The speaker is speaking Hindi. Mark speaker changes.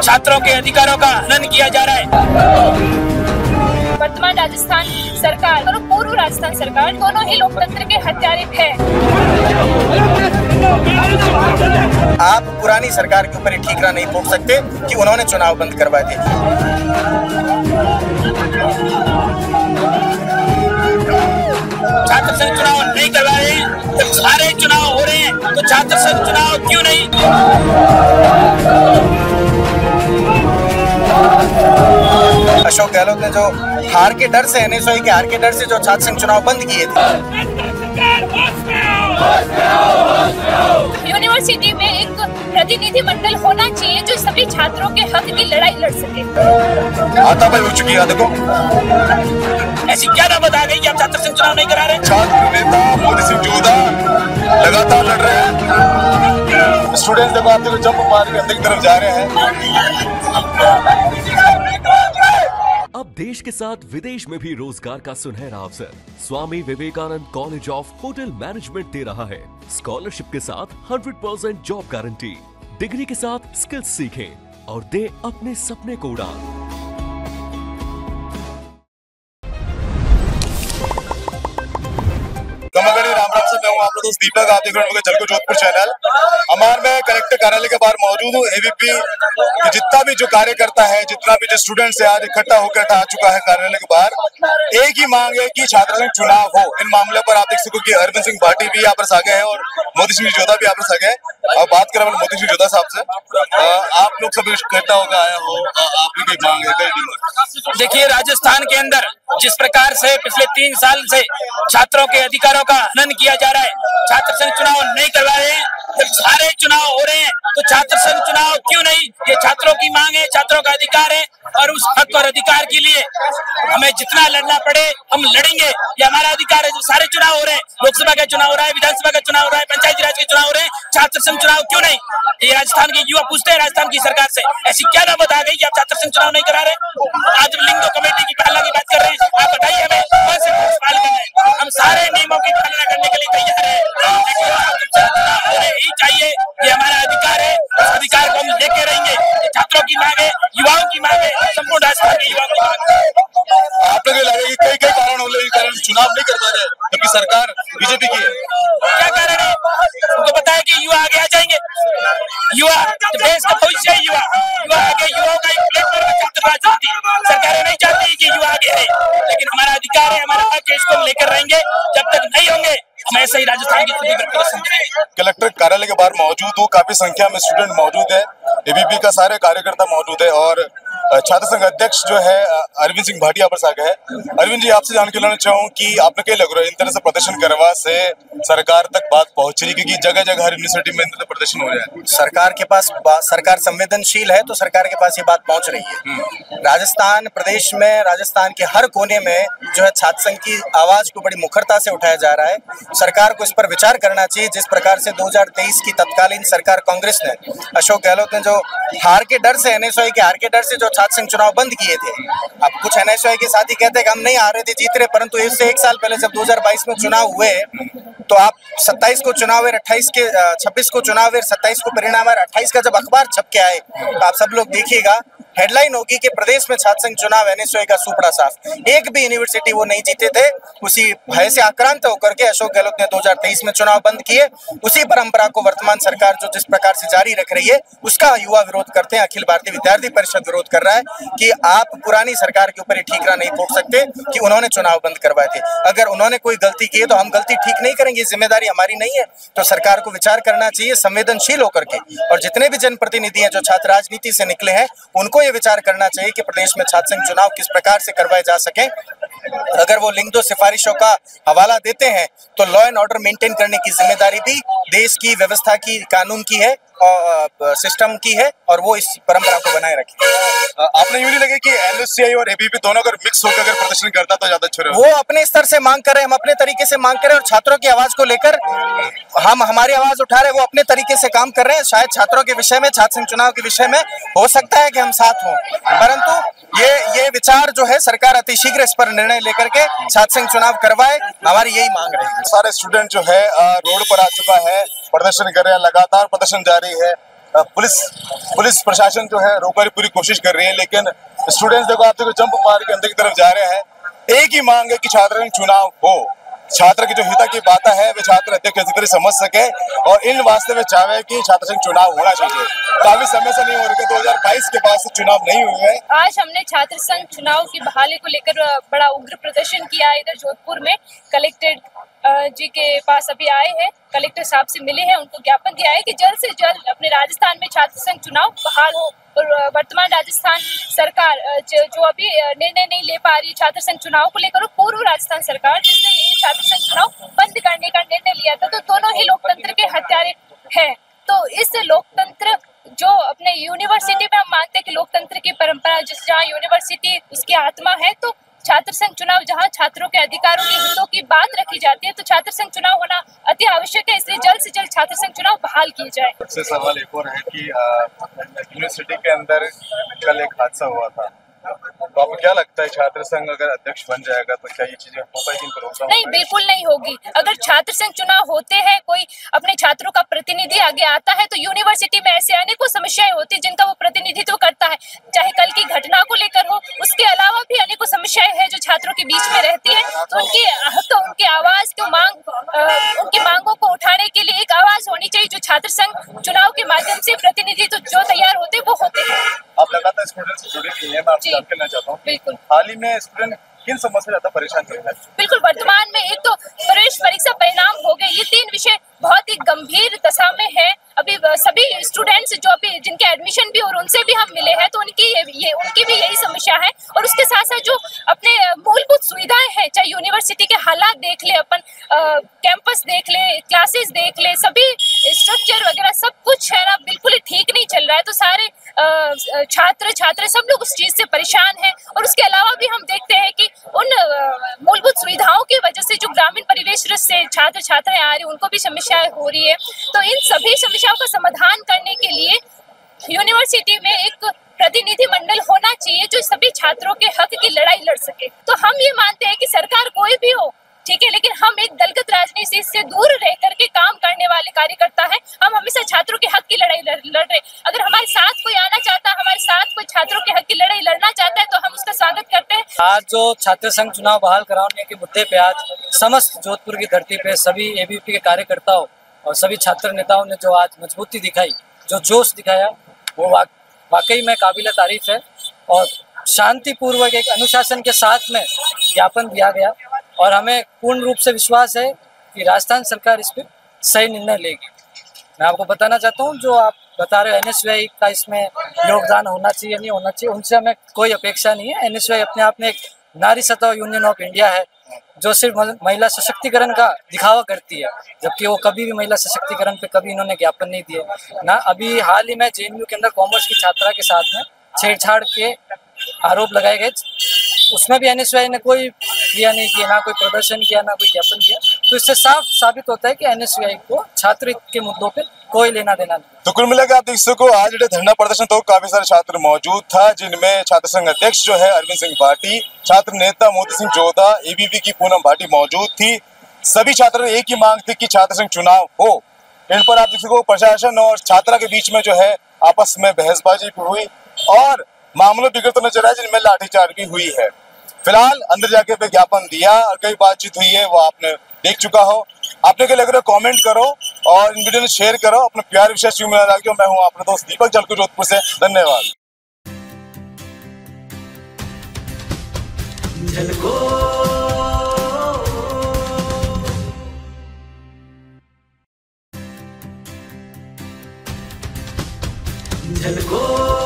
Speaker 1: छात्रों के अधिकारों का हनन किया जा रहा है।
Speaker 2: वर्तमान राजस्थान सरकार और पूर्व राजस्थान सरकार दोनों ही लोकतंत्र के हत्यारे हैं।
Speaker 3: आप पुरानी सरकार के ऊपर ठीकरा नहीं ठोक सकते कि उन्होंने चुनाव बंद करवाए थे।
Speaker 1: छात्र संघ चुनाव नहीं करवा रहे, जब सारे चुनाव हो रहे हैं तो छात्र संघ चुनाव क्यों नहीं?
Speaker 3: अशोक गहलोत ने जो हार के डर से एनएसयूआई के हार के डर से जो छात्र संघ चुनाव बंद किए थे।
Speaker 2: यूनिवर्सिटी में एक प्रतिनिधि मंडल होना चाहिए जो सभी छात्रों के हक की लड़ाई लड़ सके।
Speaker 3: हाथापाई हो चुकी है, देखो
Speaker 1: ऐसी क्या नौबत आ गई कि आप छात्र संघ चुनाव नहीं करा रहे?
Speaker 3: छात्र नेता मोदी सिंह जोधा लगातार लड़ रहे हैं। स्टूडेंट्स देखो आपके जंप मार के अंदर की तरफ जा रहे हैं।
Speaker 4: अब देश के साथ विदेश में भी रोजगार का सुनहरा अवसर Swami Vivekananda college of hotel management दे रहा है। स्कॉलरशिप के साथ 100% जॉब गारंटी, डिग्री के साथ स्किल्स सीखें और दे अपने सपने को उड़ान।
Speaker 3: राम से मैं हूं आप लोग दोस्त दीपक, आप देख रहे हैं जलको जोधपुर चैनल। अमार में कलेक्टर कार्यालय के बाहर मौजूद हूँ। एबीपी जितना भी जो कार्यकर्ता है, जितना भी जो स्टूडेंट्स है, आज इकट्ठा होकर आ चुका है कार्यालय के बाहर। एक ही मांग है कि छात्र संघ चुनाव हो। इन मामले पर आप देख सकते हो कि अरविंद सिंह भाटी भी यहाँ पर आ गए हैं और मोदी सिंह जोधा भी यहाँ पर आ गए। अब बात करें मोदी सिंह जोधा साहब से, आप लोग सब इकट्ठा होकर आया हो, आपकी कोई मांग है?
Speaker 1: देखिए, राजस्थान के अंदर जिस प्रकार से पिछले 3 साल से छात्रों के अधिकारों का हनन किया जा रहा है, छात्र संघ चुनाव नहीं करवा रहे हैं, जब सारे चुनाव हो रहे हैं तो छात्र संघ चुनाव क्यों नहीं? ये छात्रों की मांग है, छात्रों का अधिकार है और उस हक और अधिकार के लिए हमें जितना लड़ना पड़े हम लड़ेंगे। ये हमारा अधिकार है। जो सारे चुनाव हो रहे हैं, लोकसभा का चुनाव हो रहा है, विधानसभा का चुनाव हो रहा है, पंचायती राज के चुनाव हो रहे हैं, छात्र संघ चुनाव क्यों नहीं? ये राजस्थान के युवा पूछते हैं राजस्थान की सरकार से, ऐसी क्या नौबत आ गई कि आप छात्र संघ चुनाव नहीं करा रहे? आज लिंगो कमेटी की पालना की बात कर रहे हैं, आप बताइए हमें कौन से पालन है? हम सारे नियमों की पालना करने के लिए तैयार है, ही चाहिए। ये हमारा अधिकार है, उस अधिकार को हम लेके रहेंगे। छात्रों की मांग है, युवाओं की मांग है, संपूर्ण राजस्थान के युवाओं की मांग है।
Speaker 3: आप लोग लगे कि कई कारण हो रहे, कारण चुनाव नहीं कर पा रहे, जबकि सरकार बीजेपी की है।
Speaker 1: क्या कारण है? उनको पता है कि युवा आगे आ जाएंगे। युवा देश का भविष्य है। युवा आगे, युवाओं का एक प्लेटफॉर्म है छात्र राजनीति। सरकारें नहीं चाहती कि युवा आगे रहे, लेकिन हमारा अधिकार है, हमारा हक है, इसको हम लेकर रहेंगे। जब तक नहीं होंगे हम ऐसे ही राजस्थान की स्थिति पर प्रदर्शन करेंगे।
Speaker 3: कलेक्टर कार्यालय के बाहर मौजूद हूँ, काफी संख्या में स्टूडेंट मौजूद है, एबीपी का सारे कार्यकर्ता मौजूद है और छात्र संघ अध्यक्ष जो है अरविंद सिंह भाटी पर आ गए हैं। अरविंद जी, आपसे जानकारी लेना चाहूँ कि आपने क्या लग रहा है इन तरह से प्रदर्शन करवा से सरकार तक बात पहुंच रही, क्योंकि जगह जगह हर यूनिवर्सिटी में इन तरह प्रदर्शन हो रहा है। सरकार के पास सरकार संवेदनशील है तो सरकार के पास ये बात पहुंच रही है। राजस्थान प्रदेश में, राजस्थान के हर कोने में जो है छात्र संघ की आवाज को बड़ी मुखरता से उठाया जा रहा है। सरकार को इस पर विचार करना चाहिए। जिस प्रकार से 2023 की तत्कालीन सरकार कांग्रेस ने, अशोक गहलोत ने जो हार के डर से, एनएसयूआई के हार के डर से जो छात्र संघ चुनाव बंद किए थे। अब कुछ एनएसयूआई के साथी कहते हैं कि हम नहीं हार रहे थे, जीत रहे, परंतु इससे 1 साल पहले जब 2022 में चुनाव हुए तो आप 27 को चुनाव है, 26 को चुनाव है, 27 को परिणाम है, 28 का जब अखबार छप के आए तो आप सब लोग देखिएगा, हेडलाइन होगी कि प्रदेश में छात्र संघ चुनाव एनएसयूआई का सुपड़ा साफ। एक भी यूनिवर्सिटी वो नहीं जीते थे। उसी भय से आक्रांत होकर के अशोक गहलोत ने 2023 में चुनाव बंद किए। उसी परंपरा को वर्तमान सरकार जो जिस प्रकार से जारी रख रही है उसका युवा विरोध करते हैं। अखिल भारतीय विद्यार्थी परिषद विरोध कर रहा है कि आप पुरानी सरकार के ऊपर ठीकरा नहीं ठोक सकते कि उन्होंने चुनाव बंद करवाए थे। अगर उन्होंने कोई गलती की है तो हम गलती ठीक नहीं करेंगे, जिम्मेदारी हमारी नहीं है। तो सरकार को विचार करना चाहिए संवेदनशील होकर के, और जितने भी जनप्रतिनिधि हैं जो छात्र राजनीति से निकले हैं उनको ये विचार करना चाहिए कि प्रदेश में छात्र संघ चुनाव किस प्रकार से करवाए जा सके। अगर वो लिंग दो सिफारिशों का हवाला देते हैं तो लॉ एंड ऑर्डर मेंटेन करने की जिम्मेदारी भी देश की व्यवस्था की, कानून की है और सिस्टम की है, और वो इस परंपरा को बनाए रखे। आपने यूं नहीं लगे कि एनएसयूआई और एबीपी दोनों अगर मिक्स होकर अगर प्रदर्शन करता तो ज्यादा अच्छा रहेगा? वो अपने स्तर से मांग कर रहे हैं, हम अपने तरीके से मांग कर रहे हैं, और छात्रों की आवाज को लेकर हम हमारी आवाज उठा रहे हैं। वो अपने तरीके से काम कर रहे हैं। शायद छात्रों के विषय में, छात्र संघ चुनाव के विषय में हो सकता है कि हम साथ हों, परंतु ये विचार जो है सरकार अतिशीघ्र इस पर निर्णय लेकर के छात्र संघ चुनाव करवाए, हमारी यही मांग रहेगी। सारे स्टूडेंट जो है रोड पर आ चुका है, प्रदर्शन कर रहे हैं, लगातार प्रदर्शन जारी है। पुलिस प्रशासन जो है रोकने की पूरी कोशिश कर रही है, लेकिन स्टूडेंट्स देखो, आप देखो जंप मार के अंदर की तरफ जा रहे हैं। एक ही मांग है कि छात्र संघ चुनाव हो, छात्र की जो हित की बात है वे छात्र अध्यक्ष अच्छी तरह समझ सके और इन वास्ते में चाहे कि छात्र संघ चुनाव होना चाहिए। काफी समय से नहीं हो रहे, 2022 के बाद से चुनाव नहीं हुए हैं।
Speaker 2: आज हमने छात्र संघ चुनाव की बहाली को लेकर बड़ा उग्र प्रदर्शन किया इधर जोधपुर में। कलेक्टेड जी के पास अभी आए हैं, कलेक्टर साहब से मिले हैं, उनको ज्ञापन दिया है कि जल्द से जल्द अपने राजस्थान में छात्र संघ चुनाव बहाल हो। और वर्तमान राजस्थान सरकार जो अभी निर्णय नहीं ले पा रही छात्र संघ चुनाव को लेकर, पूर्व राजस्थान सरकार जिसने ये छात्र संघ चुनाव बंद करने का निर्णय लिया था, तो दोनों ही लोकतंत्र के हत्यारे हैं। तो इस लोकतंत्र जो अपने यूनिवर्सिटी में हम मानते हैं कि लोकतंत्र की परंपरा, जिस जहाँ यूनिवर्सिटी उसकी आत्मा है, तो छात्र संघ चुनाव जहां छात्रों के अधिकारों के हितों की बात रखी जाती है, तो छात्र संघ चुनाव होना अति आवश्यक है। इसलिए जल्द से जल्द छात्र संघ चुनाव बहाल किए जाए।
Speaker 3: सबसे सवाल एक और है कि यूनिवर्सिटी के अंदर कल एक हादसा हुआ था, तो आपको क्या लगता है छात्र संघ अगर अध्यक्ष बन जाएगा तो क्या ये चीजें हो पाएगी?
Speaker 2: नहीं, बिल्कुल नहीं होगी। अगर छात्र संघ चुनाव होते हैं, कोई अपने छात्रों का प्रतिनिधि आगे आता है, तो यूनिवर्सिटी में ऐसे अनेकों समस्याएं होती है जिनका वो प्रतिनिधित्व करता है, चाहे कल की घटना को लेकर हो। उसके अलावा भी अनेकों समस्याएं हैं जो छात्रों के बीच में रहती है, तो उनकी हक, उनकी आवाज को उनकी मांगों को उठाने के लिए एक आवाज होनी चाहिए, जो छात्र संघ चुनाव के माध्यम से प्रतिनिधित्व जो तैयार होते वो होते हैं।
Speaker 3: आप लगातार स्टूडेंट से जुड़े हुए हैं, मैं आपसे जान करना चाहता हूँ,
Speaker 2: बिल्कुल
Speaker 3: हाल ही में स्टूडेंट किन समस्या से ज्यादा परेशान हो रहे हैं?
Speaker 2: बिल्कुल, वर्तमान में एक तो प्रवेश परीक्षा परिणाम हो गए, ये 3 विषय बहुत ही गंभीर दशा में है। अभी सभी स्टूडेंट्स जो अभी जिनके एडमिशन भी और उनसे भी हम मिले हैं, तो उनकी भी यही समस्या है। और उसके साथ साथ जो अपने मूलभूत सुविधाएं हैं, चाहे यूनिवर्सिटी के हालात देख ले, अपन कैंपस देख ले, क्लासेस देख ले, सभी स्ट्रक्चर वगैरह सब कुछ है ना, बिल्कुल ही ठीक नहीं चल रहा है। तो सारे छात्र सब लोग उस चीज से परेशान हैं। और उसके अलावा भी हम देखते हैं कि उन मूलभूत सुविधाओं की वजह से जो ग्रामीण परिवेश से छात्राएं आ रही, उनको भी समस्याएं हो रही है। तो इन सभी समस्याओं का समाधान करने के लिए यूनिवर्सिटी में एक प्रतिनिधि मंडल होना चाहिए जो सभी छात्रों के हक की लड़ाई लड़ सके। तो हम ये मानते हैं कि सरकार कोई भी हो, ठीक है, लेकिन हम एक दलगत राजनीति से दूर रह करके काम करने वाले कार्यकर्ता हैं। हम हमेशा छात्रों के हक की लड़ाई लड़ रहे। अगर हमारे साथ कोई आना चाहता है, हमारे साथ कोई छात्रों के हक की लड़ाई लड़ना चाहता है, तो हम उसका स्वागत करते हैं।
Speaker 5: आज जो छात्र संघ चुनाव बहाल कराने के मुद्दे पे आज समस्त जोधपुर की धरती पे सभी एबीवीपी के कार्यकर्ताओं और सभी छात्र नेताओं ने जो आज मजबूती दिखाई, जो जोश दिखाया, वो वाकई में काबिल तारीफ है। और शांतिपूर्वक एक अनुशासन के साथ में ज्ञापन दिया गया और हमें पूर्ण रूप से विश्वास है कि राजस्थान सरकार इस पर सही निर्णय लेगी। मैं आपको बताना चाहता हूँ, जो आप बता रहे हो NSY का इसमें योगदान होना चाहिए नहीं होना चाहिए, उनसे हमें कोई अपेक्षा नहीं है। NSY अपने आप में एक नारी सत्ता यूनियन ऑफ इंडिया है जो सिर्फ महिला सशक्तिकरण का दिखावा करती है, जबकि वो कभी भी महिला सशक्तिकरण पे कभी इन्होंने ज्ञापन नहीं दिए ना। अभी हाल ही में JNU के अंदर कॉमर्स की छात्रा के साथ में छेड़छाड़ के आरोप लगाए गए, उसमें भी NSY ने कोई क्रिया नहीं किया, ना कोई प्रदर्शन किया, ना कोई ज्ञापन किया। तो इससे साफ साबित होता है कि NSY को छात्र के मुद्दों पे कोई लेना देना नहीं।
Speaker 3: तो कुल मिलाकर आप देख सको आज धरना प्रदर्शन तो काफी सारे छात्र मौजूद था, जिनमें छात्र संघ अध्यक्ष जो है अरविंद सिंह भाटी, छात्र नेता मोती सिंह जोधा, ABP की पूनम भाटी मौजूद थी। सभी छात्रों ने एक ही मांग थी कि छात्र संघ चुनाव हो। इन पर आप देख सको प्रशासन और छात्रा के बीच में जो है आपस में बहसबाजी भी हुई और मामले बिगड़ते नजर आए, जिनमें लाठीचार्ज भी हुई है। फिलहाल अंदर जाके विज्ञापन दिया और कई बातचीत हुई है, वो आपने देख चुका हो। आपने क्या लग रहा है कमेंट करो और इन वीडियो में शेयर करो। अपने प्यार विशेष में रखियो। मैं हूं आपका दोस्त दीपक जलकू जोधपुर से। धन्यवाद।
Speaker 6: झलको